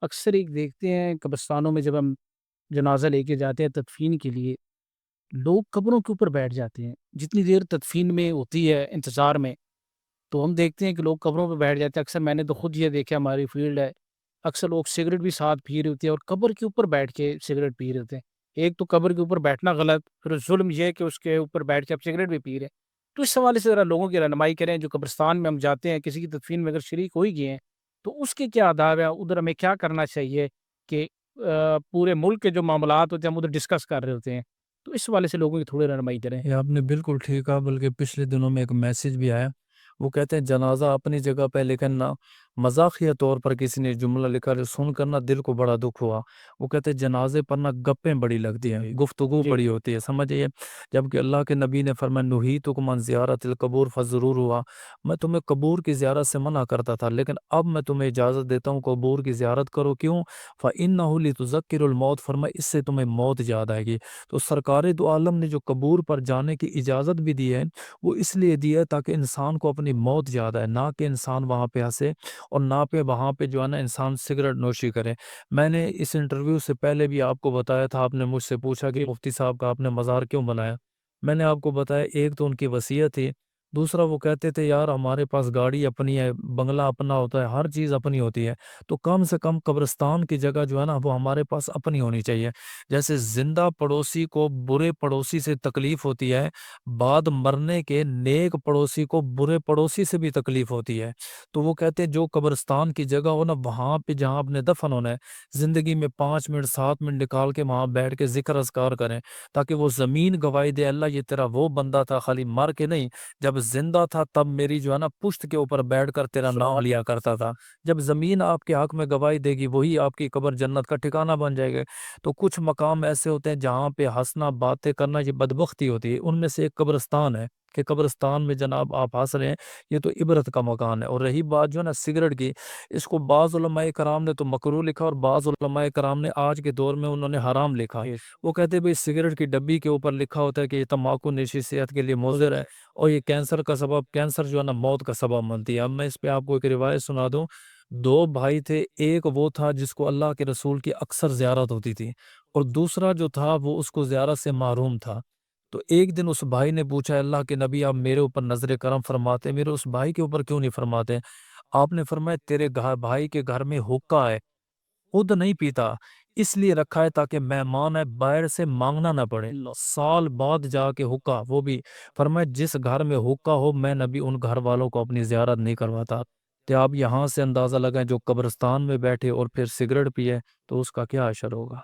اکثر ایک دیکھتے ہیں قبرستانوں میں جب ہم جنازہ لے کے جاتے ہیں تدفین کے لیے، لوگ قبروں کے اوپر بیٹھ جاتے ہیں جتنی دیر تدفین میں ہوتی ہے انتظار میں، تو ہم دیکھتے ہیں کہ لوگ قبروں پہ بیٹھ جاتے ہیں۔ اکثر میں نے تو خود یہ دیکھا، ہماری فیلڈ ہے، اکثر لوگ سگریٹ بھی ساتھ پی رہے ہوتے ہیں اور قبر کے اوپر بیٹھ کے سگریٹ پی رہے ہوتے ہیں۔ ایک تو قبر کے اوپر بیٹھنا غلط، پھر ظلم یہ ہے کہ اس کے اوپر بیٹھ کے آپ سگریٹ بھی پی رہے ہیں۔ تو اس حوالے سے ذرا لوگوں کی رہنمائی کریں، جو قبرستان میں ہم جاتے ہیں کسی کی تدفین میں اگر شریک ہو ہی گئے ہیں تو اس کے کیا آداب ہے، ادھر ہمیں کیا کرنا چاہیے کہ پورے ملک کے جو معاملات ہوتے ہیں ہم ادھر ڈسکس کر رہے ہوتے ہیں، تو اس حوالے سے لوگوں کی تھوڑی رہنمائی کریں۔ یہ آپ نے بالکل ٹھیک کہا، بلکہ پچھلے دنوں میں ایک میسج بھی آیا، وہ کہتے ہیں جنازہ اپنی جگہ پہ، لیکن نہ مزاحیہ طور پر کسی نے جملہ لکھا جو سن کر نہ دل کو بڑا دکھ ہوا۔ وہ کہتے ہیں جنازے پر نہ گپیں بڑی لگتی ہیں، گفتگو جی بڑی ہوتی ہے، سمجھئے، جبکہ اللہ کے نبی نے فرمایا نہیتکم عن زیارت القبور فضرور ہوا، میں تمہیں قبور کی زیارت سے منع کرتا تھا لیکن اب میں تمہیں اجازت دیتا ہوں قبور کی زیارت کرو۔ کیوں؟ فَإِنَّهُ لِتُذَكِّرُ الْمَوْتَ، فرمایا اس سے تمہیں موت یاد آئے گی۔ تو سرکار دو عالم نے جو قبور پر جانے کی اجازت بھی دی ہے، وہ اس لیے دی ہے تاکہ انسان کو اپنی موت یاد آئے، نہ کہ انسان وہاں پہ ہنسے اور نہ پہ وہاں پہ جو ہے نا انسان سگریٹ نوشی کرے۔ میں نے اس انٹرویو سے پہلے بھی آپ کو بتایا تھا، آپ نے مجھ سے پوچھا کہ مفتی صاحب کا آپ نے مزار کیوں بنایا؟ میں نے آپ کو بتایا، ایک تو ان کی وصیت تھی، دوسرا وہ کہتے تھے یار ہمارے پاس گاڑی اپنی ہے، بنگلہ اپنا ہوتا ہے، ہر چیز اپنی ہوتی ہے، تو کم سے کم قبرستان کی جگہ جو ہے نا وہ ہمارے پاس اپنی ہونی چاہیے۔ جیسے زندہ پڑوسی کو برے پڑوسی سے تکلیف ہوتی ہے، بعد مرنے کے نیک پڑوسی کو برے پڑوسی سے بھی تکلیف ہوتی ہے۔ تو وہ کہتے ہیں جو قبرستان کی جگہ ہو نا، وہاں پہ جہاں اپنے دفن ہونا ہے، زندگی میں 5 منٹ 7 منٹ نکال کے وہاں بیٹھ کے ذکر اذکار کریں، تاکہ وہ زمین گواہی دے اللہ یہ تیرا وہ بندہ تھا، خالی مر کے نہیں، جب زندہ تھا تب میری جو ہے نا پشت کے اوپر بیٹھ کر تیرا نام لیا کرتا تھا۔ جب زمین آپ کے حق میں گواہی دے گی، وہی آپ کی قبر جنت کا ٹھکانہ بن جائے گا۔ تو کچھ مقام ایسے ہوتے ہیں جہاں پہ ہنسنا، باتیں کرنا یہ بدبختی ہوتی ہے، ان میں سے ایک قبرستان ہے کہ قبرستان میں جناب آپ ہنس رہے ہیں، یہ تو عبرت کا مکان ہے۔ اور رہی بات جو ہے نا سگریٹ کی، اس کو بعض علماء کرام نے تو مکروہ لکھا اور بعض علماء کرام نے آج کے دور میں انہوں نے حرام لکھا۔ جی وہ کہتے ہیں بھئی سگریٹ کی ڈبی کے اوپر لکھا ہوتا ہے کہ یہ تمباکو نوشی صحت کے لیے مضر ہے اور یہ کینسر کا سبب، کینسر جو ہے نا موت کا سبب بنتی ہے۔ اب میں اس پہ آپ کو ایک روایت سنا دوں، دو بھائی تھے، ایک وہ تھا جس کو اللہ کے رسول کی اکثر زیارت ہوتی تھی اور دوسرا جو تھا وہ اس کو زیارت سے محروم تھا۔ تو ایک دن اس بھائی نے پوچھا اللہ کے نبی آپ میرے اوپر نظر کرم فرماتے، میرے اس بھائی کے اوپر کیوں نہیں فرماتے؟ آپ نے فرمایا تیرے بھائی کے گھر میں حقہ ہے، خود نہیں پیتا، اس لیے رکھا ہے تاکہ مہمان ہے باہر سے مانگنا نہ پڑے، سال بعد جا کے حقہ، وہ بھی فرمایا جس گھر میں حقہ ہو میں نبی ان گھر والوں کو اپنی زیارت نہیں کرواتا۔ تو آپ یہاں سے اندازہ لگائیں جو قبرستان میں بیٹھے اور پھر سگریٹ پیے تو اس کا کیا اثر ہوگا۔